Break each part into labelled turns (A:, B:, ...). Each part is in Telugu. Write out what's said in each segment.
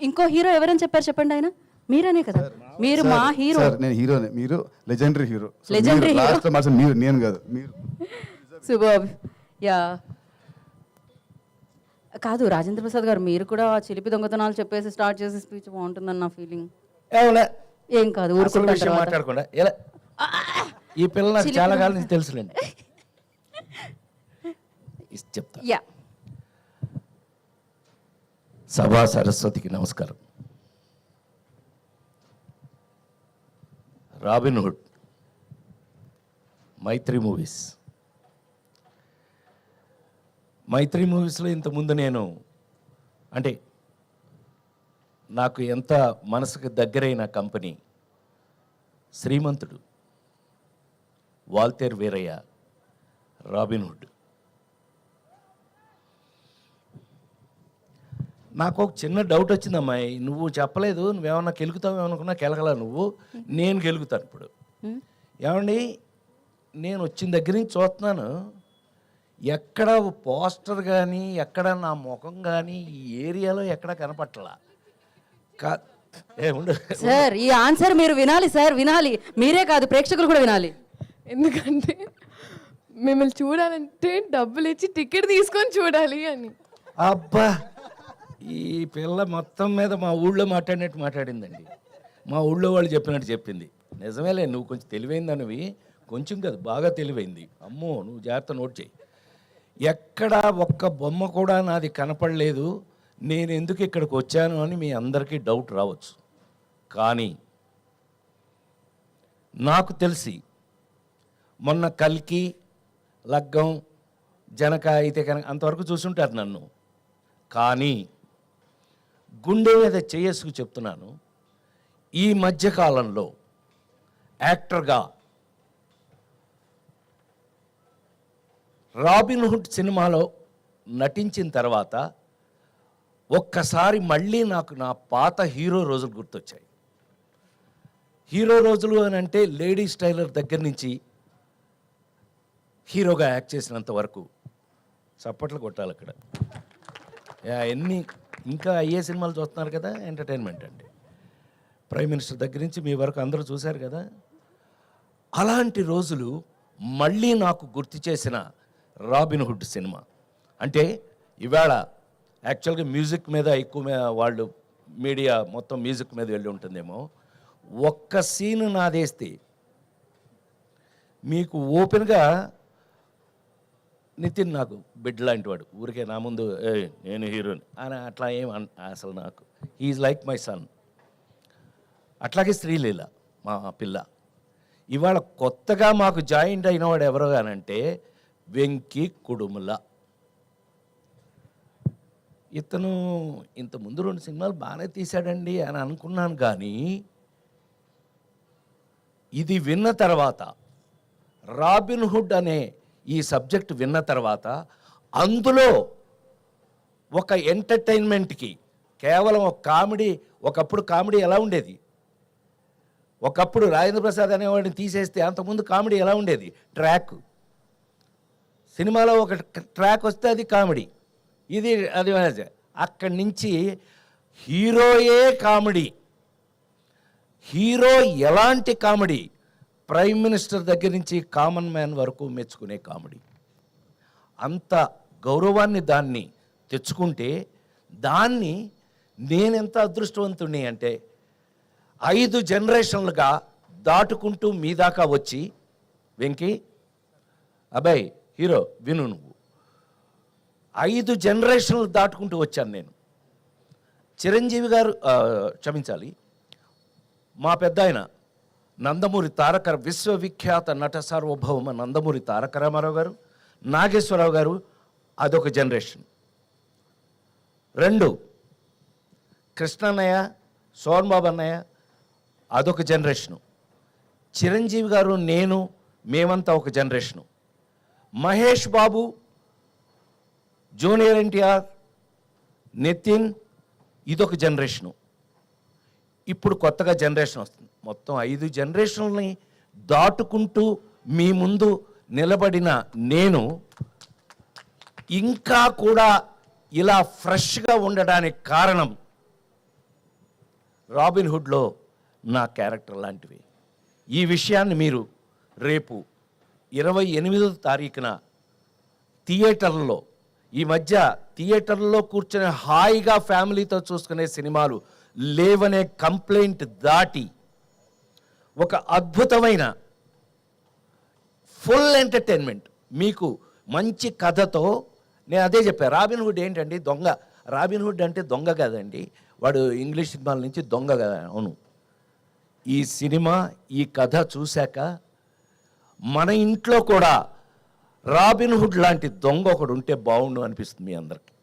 A: ఇంకో హీరో ఎవరని చెప్పారు చెప్పండి? ఆయన మీరనే కదా, మీరు మా హీరో.
B: నేను హీరోనే, మీరు లెజెండరీ హీరో.
A: లెజెండరీ హీరో
B: మీరు, నేను కాదు మీరు.
A: సూపర్. యా కాదు రాజేంద్ర ప్రసాద్ గారు, మీరు కూడా చిలిపి దొంగతనాలు చెప్పేసి స్టార్ట్ చేసి స్పీచ్ బాగుంటుందని నా ఫీలింగ్. ఏం కాదు
C: మాట్లాడకుండా ఈ పిల్ల నాకు చాలా కాలం నుంచి తెలుసులేండి. చెప్తా.
A: యా
C: సభా సరస్వతికి నమస్కారం. రాబిన్ హుడ్, మైత్రి మూవీస్. మైత్రి మూవీస్లో ఇంతకుముందు నేను అంటే నాకు ఎంత మనసుకు దగ్గరైన కంపెనీ శ్రీమంతుడు, వాల్తేర్ వీరయ్య, రాబిన్ హుడ్. నాకు ఒక చిన్న డౌట్ వచ్చింది అమ్మాయి, నువ్వు చెప్పలేదు, నువ్వేమన్నా కెలుగుతావు ఏమనుకున్నా కెలగలా నువ్వు, నేను గెలుగుతాను ఇప్పుడు. ఏమండి, నేను వచ్చిన దగ్గర నుంచి చూస్తున్నాను, ఎక్కడ పోస్టర్ కానీ ఎక్కడ నా ముఖం కానీ ఈ ఏరియాలో ఎక్కడ కనపట్టలా.
A: సార్ ఈ ఆన్సర్ మీరు వినాలి సార్, వినాలి. మీరే కాదు ప్రేక్షకులు కూడా వినాలి.
D: ఎందుకంటే మిమ్మల్ని చూడాలంటే డబ్బులు ఇచ్చి టికెట్ తీసుకొని చూడాలి అని.
C: అబ్బా, ఈ పిల్ల మొత్తం మీద మా ఊళ్ళో మాట్లాడినట్టు మాట్లాడిందండి. మా ఊళ్ళో వాళ్ళు చెప్పినట్టు చెప్పింది. నిజమేలే, నువ్వు కొంచెం తెలివైందనివి, కొంచెం కాదు బాగా తెలివైంది. అమ్మో, నువ్వు జాగ్రత్త నోట్ చేయి. ఎక్కడ ఒక్క బొమ్మ కూడా నాది కనపడలేదు, నేను ఎందుకు ఇక్కడికి వచ్చాను అని మీ అందరికీ డౌట్ రావచ్చు. కానీ నాకు తెలిసి మొన్న కల్కి, లగ్గం, జనక అయితే కనుక అంతవరకు చూసుంటారు నన్ను. కానీ గుండె మీద చేసుకు చెప్తున్నాను, ఈ మధ్యకాలంలో యాక్టర్గా రాబిన్ హుడ్ సినిమాలో నటించిన తర్వాత ఒక్కసారి మళ్ళీ నాకు నా పాత హీరో రోజులు గుర్తొచ్చాయి. హీరో రోజులు అని అంటే లేడీస్ టైలర్ దగ్గర నుంచి హీరోగా యాక్ట్ చేసినంత వరకు చప్పట్లు కొట్టాలి అక్కడ. ఎన్ని ఇంకా అయ్యే సినిమాలు చూస్తున్నారు కదా, ఎంటర్టైన్మెంట్ అండి. ప్రైమ్ మినిస్టర్ దగ్గర నుంచి మీ వరకు అందరూ చూశారు కదా. అలాంటి రోజులు మళ్ళీ నాకు గుర్తు చేసిన రాబిన్ హుడ్ సినిమా. అంటే ఇవాళ యాక్చువల్గా మ్యూజిక్ మీద ఎక్కువ వాళ్ళు మీడియా మొత్తం మ్యూజిక్ మీద వెళ్ళి ఉంటుందేమో. ఒక్క సీను నాదేస్తే మీకు ఓపెన్గా, నితిన్ నాకు బిడ్ లాంటి వాడు, ఊరికే నా ముందు నేను హీరోని అని అట్లా ఏం అసలు నాకు హీఈస్ లైక్ మై సన్. అట్లాగే శ్రీలీల మా పిల్ల. ఇవాళ కొత్తగా మాకు జాయింట్ అయినవాడు ఎవరో కానంటే వెంకీ కుడుముల. ఇతను ఇంతకుముందు 2 సినిమాలు బాగానే తీశాడండి అని అనుకున్నాను. కానీ ఇది విన్న తర్వాత, రాబిన్ హుడ్ అనే ఈ సబ్జెక్ట్ విన్న తర్వాత, అందులో ఒక ఎంటర్టైన్మెంట్కి కేవలం ఒక కామెడీ, ఒకప్పుడు కామెడీ ఎలా ఉండేది, ఒకప్పుడు రాజేంద్ర ప్రసాద్ అనేవాడిని తీసేస్తే అంతకుముందు కామెడీ ఎలా ఉండేది, ట్రాక్. సినిమాలో ఒక ట్రాక్ వస్తే అది కామెడీ, ఇది అది. అక్కడి నుంచి హీరోయే కామెడీ. హీరో ఎలాంటి కామెడీ, ప్రైమ్ మినిస్టర్ దగ్గర నుంచి కామన్ మ్యాన్ వరకు మెచ్చుకునే కామెడీ. అంత గౌరవాన్ని దాన్ని తెచ్చుకుంటే, దాన్ని నేనెంత అదృష్టవంతుణ్ణి అంటే 5 జనరేషన్లుగా దాటుకుంటూ మీ దాకా వచ్చి, వెంకీ అబ్బాయి హీరో విను, నువ్వు 5 జనరేషన్లు దాటుకుంటూ వచ్చాను నేను. చిరంజీవి గారు, క్షమించాలి, మా పెద్ద ఆయన నందమూరి తారక, విశ్వవిఖ్యాత నట సార్వభౌమ నందమూరి తారక రామారావు గారు, నాగేశ్వరరావు గారు, అదొక జనరేషన్. 2 కృష్ణన్నయ్య, సోన్ బాబు అన్నయ్య, అదొక జనరేషను. చిరంజీవి గారు, నేను, మేమంతా ఒక జనరేషను. మహేష్ బాబు, జూనియర్ ఎన్టీఆర్, నితిన్, ఇదొక జనరేషను. ఇప్పుడు కొత్తగా జనరేషన్ వస్తుంది. మొత్తం 5 జనరేషన్లని దాటుకుంటూ మీ ముందు నిలబడిన నేను ఇంకా కూడా ఇలా ఫ్రెష్గా ఉండడానికి కారణం రాబిన్ హుడ్లో నా క్యారెక్టర్ లాంటివి. ఈ విషయాన్ని మీరు రేపు 28వ తారీఖున థియేటర్లో, ఈ మధ్య థియేటర్లో కూర్చొని హాయిగా ఫ్యామిలీతో చూసుకునే సినిమాలు లేవనే కంప్లైంట్ దాటి ఒక అద్భుతమైన ఫుల్ ఎంటర్టైన్మెంట్ మీకు మంచి కథతో, నేను అదే చెప్పాను. రాబిన్ హుడ్ ఏంటండి దొంగ. రాబిన్ హుడ్ అంటే దొంగ కదండి, వాడు ఇంగ్లీష్ సినిమాల నుంచి దొంగ కదా. అవును, ఈ సినిమా ఈ కథ చూశాక మన ఇంట్లో కూడా రాబిన్ హుడ్ లాంటి దొంగ ఒకడు ఉంటే బాగుండు అనిపిస్తుంది మీ అందరికి.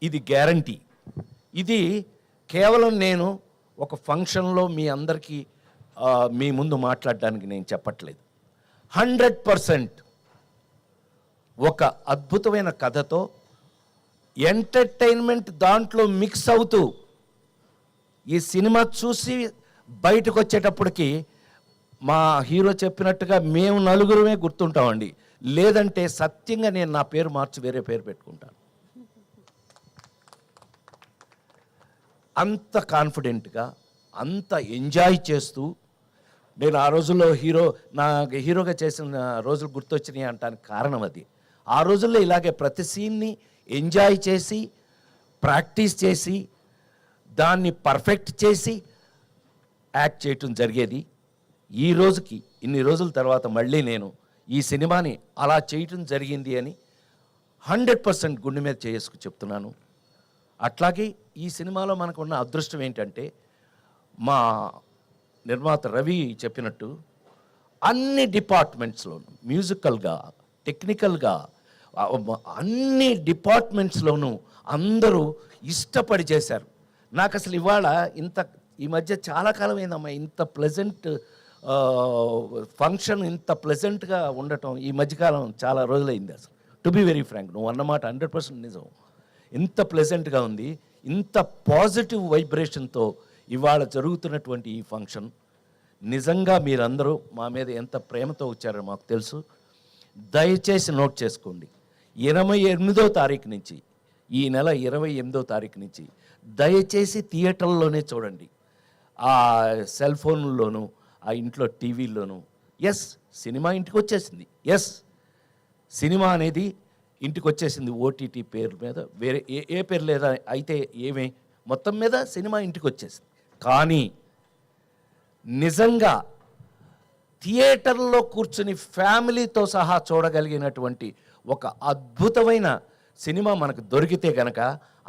C: ఇది గ్యారంటీ. ఇది కేవలం నేను ఒక ఫంక్షన్లో మీ అందరికీ మీ ముందు మాట్లాడడానికి నేను చెప్పట్లేదు. 100% ఒక అద్భుతమైన కథతో ఎంటర్టైన్మెంట్ దాంట్లో మిక్స్ అవుతూ ఈ సినిమా చూసి బయటకు వచ్చేటప్పటికి మా హీరో చెప్పినట్టుగా మేము నలుగురమే గుర్తుంటామండి. లేదంటే సత్యంగా నేను నా పేరు మార్చి వేరే పేరు పెట్టుకుంటాను. అంత కాన్ఫిడెంట్గా, అంత ఎంజాయ్ చేస్తూ, నేను ఆ రోజుల్లో హీరోగా చేసిన రోజులు గుర్తొచ్చినాయి అంటానికి కారణం అది. ఆ రోజుల్లో ఇలాగే ప్రతి సీన్ని ఎంజాయ్ చేసి, ప్రాక్టీస్ చేసి, దాన్ని పర్ఫెక్ట్ చేసి యాక్ట్ చేయటం జరిగేది. ఈ రోజుకి ఇన్ని రోజుల తర్వాత మళ్ళీ నేను ఈ సినిమాని అలా చేయటం జరిగింది అని 100% గుండె మీద చేసుకు చెప్తున్నాను. అట్లాగే ఈ సినిమాలో మనకున్న అదృష్టం ఏంటంటే, మా నిర్మాత రవి చెప్పినట్టు అన్ని డిపార్ట్మెంట్స్లోనూ, మ్యూజికల్గా, టెక్నికల్గా, అన్ని డిపార్ట్మెంట్స్లోనూ అందరూ ఇష్టపడి చేశారు. నాకు అసలు ఇవాళ ఈ మధ్య చాలా కాలం అయిందమ్మా ఇంత ప్లెజెంట్ ఫంక్షన్, ఇంత ప్లెజెంట్గా ఉండటం ఈ మధ్యకాలం చాలా రోజులైంది. అసలు టు బి వెరీ ఫ్రాంక్, నువ్వు అన్నమాట 100% నిజం. ఇంత ప్లెజెంట్గా ఉంది, ఇంత పాజిటివ్ వైబ్రేషన్తో ఇవాళ జరుగుతున్నటువంటి ఈ ఫంక్షన్. నిజంగా మీరందరూ మా మీద ఎంత ప్రేమతో వచ్చారో మాకు తెలుసు. దయచేసి నోట్ చేసుకోండి, 28వ తారీఖు నుంచి, ఈ నెల 28వ తారీఖు నుంచి దయచేసి థియేటర్లోనే చూడండి. ఆ సెల్ ఫోన్లోనూ, ఆ ఇంట్లో టీవీల్లోనూ. ఎస్, సినిమా ఇంటికి వచ్చేసింది. ఎస్, సినిమా అనేది ఇంటికి వచ్చేసింది. ఓటీటీ పేరు మీద, వేరే ఏ పేరు లేదా అయితే ఏమే, మొత్తం మీద సినిమా ఇంటికి వచ్చేసింది. కానీ నిజంగా థియేటర్లో కూర్చుని ఫ్యామిలీతో సహా చూడగలిగినటువంటి ఒక అద్భుతమైన సినిమా మనకు దొరికితే కనుక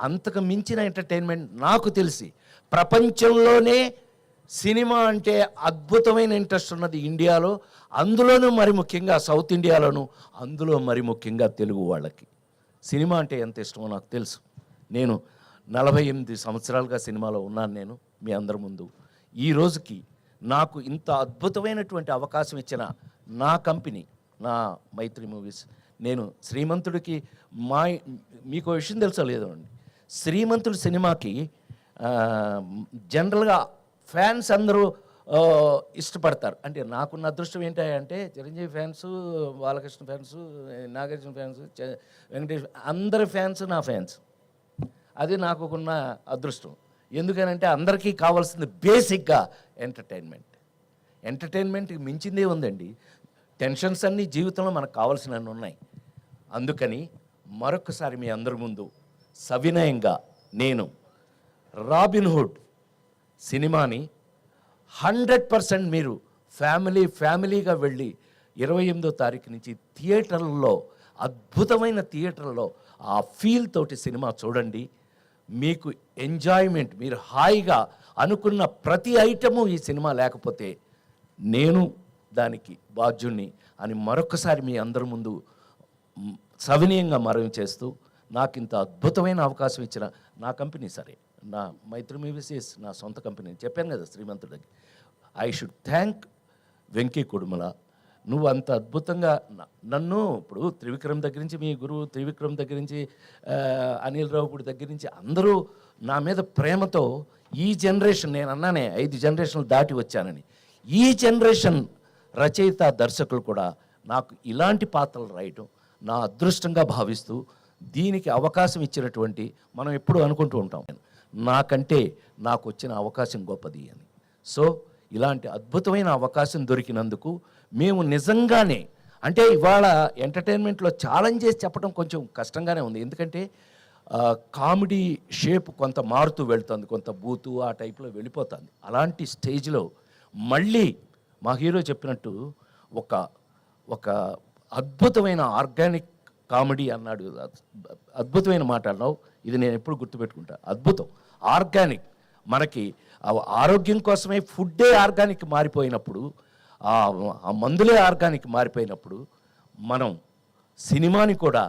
C: అంతకు మించిన ఎంటర్టైన్మెంట్ నాకు తెలిసి ప్రపంచంలోనే సినిమా అంటే అద్భుతమైన ఇంట్రెస్ట్ ఉన్నది ఇండియాలో, అందులోనూ మరి ముఖ్యంగా సౌత్ ఇండియాలోను, అందులో మరి ముఖ్యంగా తెలుగు వాళ్ళకి సినిమా అంటే ఎంత ఇష్టమో నాకు తెలుసు. నేను 48 సంవత్సరాలుగా సినిమాలో ఉన్నాను. నేను మీ అందరి ముందు ఈ రోజుకి నాకు ఇంత అద్భుతమైనటువంటి అవకాశం ఇచ్చిన నా కంపెనీ, నా మైత్రి మూవీస్. నేను శ్రీమంతుడికి మీకు విషయం తెలుసో లేదో అండి, శ్రీమంతుడి సినిమాకి జనరల్గా ఫ్యాన్స్ అందరూ ఇష్టపడతారు. అంటే నాకున్న అదృష్టం ఏంటంటే Chiranjeevi fans, Balakrishna fans, Nagarjuna fans, Venkatesh, అందరి ఫ్యాన్స్ నా ఫ్యాన్స్. అది నాకున్న అదృష్టం. ఎందుకనంటే అందరికీ కావాల్సింది బేసిక్గా ఎంటర్టైన్మెంట్కి మించిందే ఉందండి. టెన్షన్స్ అన్నీ జీవితంలో మనకు కావాల్సినవి ఉన్నాయి. అందుకని మరొకసారి మీ అందరి ముందు సవినయంగా నేను రాబిన్ హుడ్ సినిమాని 100% మీరు ఫ్యామిలీగా వెళ్ళి 28వ తారీఖు నుంచి థియేటర్లో, అద్భుతమైన థియేటర్లో ఆ ఫీల్ తోటి సినిమా చూడండి. మీకు ఎంజాయ్మెంట్, మీరు హాయిగా అనుకున్న ప్రతి ఐటము ఈ సినిమా లేకపోతే నేను దానికి బాధ్యుణ్ణి అని మరొకసారి మీ అందరి ముందు సవినయంగా మనవి చేస్తూ, నాకు ఇంత అద్భుతమైన అవకాశం ఇచ్చిన నా కంపెనీ, సరే నా మైత్రి మూవీస్ నా సొంత కంపెనీ చెప్పాను కదా శ్రీమంతుడికి, I should thank Venky Kudumula. నువ్వు అంత అద్భుతంగా నన్ను, ఇప్పుడు త్రివిక్రమ్ దగ్గర నుంచి, మీ గురువు త్రివిక్రమ్ దగ్గర నుంచి, అనిల్ రావుపూడి దగ్గర నుంచి అందరూ నా మీద ప్రేమతో ఈ జనరేషన్, నేను అన్నానే 5 జనరేషన్లు దాటి వచ్చానని, ఈ జనరేషన్ రచయిత దర్శకులు కూడా నాకు ఇలాంటి పాత్రలు రాయటం నా అదృష్టంగా భావిస్తూ, దీనికి అవకాశం ఇచ్చినటువంటి, మనం ఎప్పుడూ అనుకుంటూ ఉంటాం నాకంటే నాకు వచ్చిన అవకాశం గొప్పది అని. సో ఇలాంటి అద్భుతమైన అవకాశం దొరికినందుకు మేము నిజంగానే, అంటే ఇవాళ ఎంటర్టైన్మెంట్లో ఛాలెంజ్ చేసి చెప్పడం కొంచెం కష్టంగానే ఉంది. ఎందుకంటే కామెడీ షేప్ కొంత మారుతూ వెళ్తుంది, కొంత బూతు ఆ టైప్లో వెళ్ళిపోతుంది. అలాంటి స్టేజ్లో మళ్ళీ మా హీరో చెప్పినట్టు ఒక అద్భుతమైన ఆర్గానిక్ కామెడీ అన్నాడు. అద్భుతమైన మాట అన్నావు, ఇది నేను ఎప్పుడు గుర్తుపెట్టుకుంటా. అద్భుతం, ఆర్గానిక్. మనకి ఆరోగ్యం కోసమే ఫుడ్డే ఆర్గానిక్ మారిపోయినప్పుడు, ఆ మందులే ఆర్గానిక్ మారిపోయినప్పుడు, మనం సినిమాని కూడా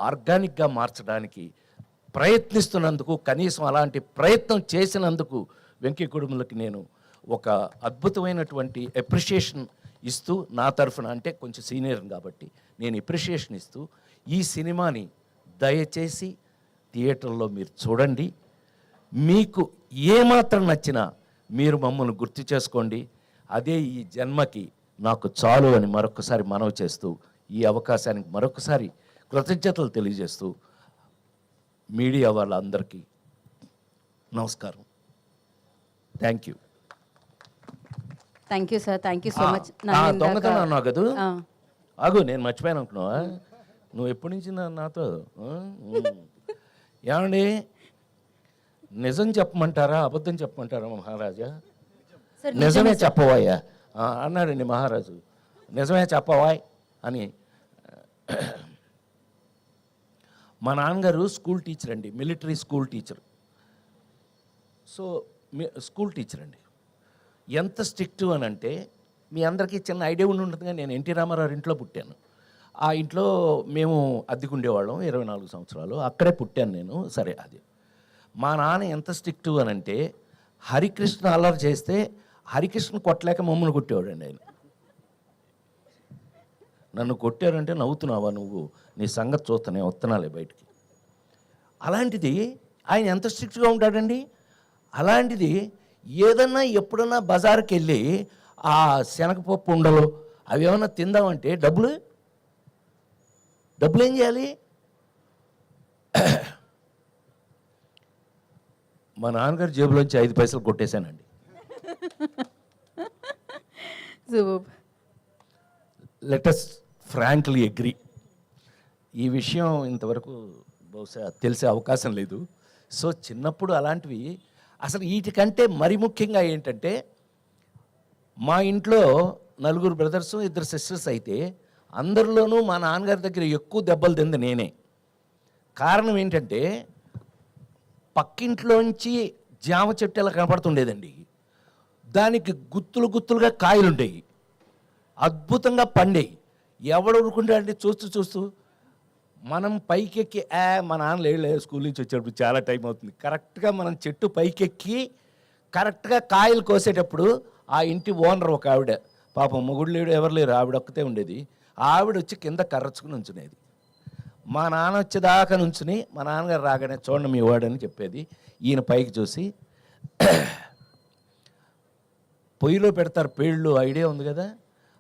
C: ఆర్గానిక్గా మార్చడానికి ప్రయత్నిస్తున్నందుకు, కనీసం అలాంటి ప్రయత్నం చేసినందుకు వెంకీ కుటుంబలకి నేను ఒక అద్భుతమైనటువంటి అప్రిషియేషన్ ఇస్తూ, నా తరఫున, అంటే కొంచెం సీనియర్ కాబట్టి నేను అప్రిషియేషన్ ఇస్తూ, ఈ సినిమాని దయచేసి థియేటర్లో మీరు చూడండి. మీకు ఏమాత్రం నచ్చినా మీరు మమ్మల్ని గుర్తు చేసుకోండి. అదే ఈ జన్మకి నాకు చాలు అని మరొకసారి మనవి చేస్తూ, ఈ అవకాశానికి మరొకసారి కృతజ్ఞతలు తెలియజేస్తూ, మీడియా వాళ్ళందరికీ నమస్కారం. Thank you.
A: Thank you sir, thank you so much.
C: దొంగతనం అన్నావు కదా, ఆగు, నేను మర్చిపోయాను అనుకున్నావా? నువ్వు ఎప్పటి నుంచి నాతో ఏమండి, నిజం చెప్పమంటారా అబద్ధం చెప్పమంటారా మహారాజా? నిజమే చెప్పవాయ్యా అన్నాడండి మహారాజు. నిజమే చెప్పవాయ్ అని. మా నాన్నగారు స్కూల్ టీచర్ అండి, military school teacher. So school teacher అండి. ఎంత స్ట్రిక్ట్ అని అంటే, మీ అందరికీ చిన్న ఐడియా ఉండి ఉంటుంది. నేను ఎన్టీ రామారావు ఇంట్లో పుట్టాను. ఆ ఇంట్లో మేము అద్దెకుండేవాళ్ళం 24 సంవత్సరాలు. అక్కడే పుట్టాను నేను. సరే, అది మా నాన్న ఎంత స్ట్రిక్ట్ అని అంటే, హరికృష్ణ అల్లరి చేస్తే హరికృష్ణ కొట్టలేక మమ్మల్ని కొట్టేవాడండి ఆయన. నన్ను కొట్టారంటే నవ్వుతున్నావా నువ్వు, నీ సంగతి చూస్తానే వస్తున్నాలే బయటికి. అలాంటిది ఆయన ఎంత స్ట్రిక్ట్గా ఉంటాడండి. అలాంటిది ఏదన్నా ఎప్పుడన్నా బజార్కి వెళ్ళి ఆ శనగపప్పు ఉండలు అవి ఏమన్నా తిందామంటే డబ్బులు ఏం చేయాలి? మా నాన్నగారి జేబులోంచి 5 పైసలు కొట్టేశానండి. Let us frankly agree. ఈ విషయం ఇంతవరకు బహుశా తెలిసే అవకాశం లేదు. సో చిన్నప్పుడు అలాంటివి అసలు వీటికంటే మరి ముఖ్యంగా ఏంటంటే, మా ఇంట్లో 4 బ్రదర్స్ 2 సిస్టర్స్ అయితే అందరిలోనూ మా నాన్నగారి దగ్గర ఎక్కువ దెబ్బలు తింది నేనే. కారణం ఏంటంటే, పక్కింట్లోంచి జామ చెట్టు ఎలా కనపడుతుండేదండి, దానికి గుత్తులుగా కాయలు ఉండేవి, అద్భుతంగా పండేవి. ఎవడు ఊరుకుంటాడంటే చూస్తూ మనం పైకెక్కి మా నాన్న లేదు స్కూల్ నుంచి వచ్చేటప్పుడు చాలా టైం అవుతుంది, కరెక్ట్గా మనం చెట్టు పైకెక్కి కరెక్ట్గా కాయలు కోసేటప్పుడు ఆ ఇంటి ఓనర్ ఒక ఆవిడ, పాపం మొగుడు లేడు ఎవరు లేరు, ఆవిడ ఒక్కతే ఉండేది. ఆవిడ వచ్చి కింద కర్రచ్చుకుని ఉంచునేది. మా నాన్న వచ్చేదాకా నుంచుని మా నాన్నగారు రాగానే చూడండి మీ వాడని చెప్పేది. ఈయన పైకి చూసి పొయ్యిలో పెడతారు పేళ్ళు, ఐడియా ఉంది కదా,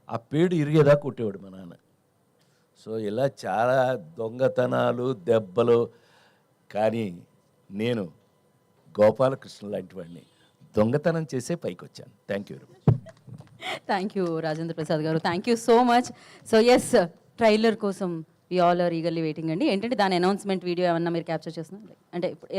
C: ఆ పేడు ఇరిగేదాకా కొట్టేవాడు మా నాన్న. సో ఇలా చాలా దొంగతనాలు దెబ్బలు. కానీ నేను గోపాలకృష్ణ లాంటి వాడిని దొంగతనం చేసే పైకి వచ్చాను. Thank you very much.
A: Thank you Rajendra Prasad గారు, thank you so much. So yes, trailer కోసం we all are eagerly waiting అండి. ఏంటంటే దాని అనౌన్స్మెంట్ వీడియో ఏమన్నా మీరు క్యాప్చర్ చేస్తున్నారు? అంటే ఇప్పుడు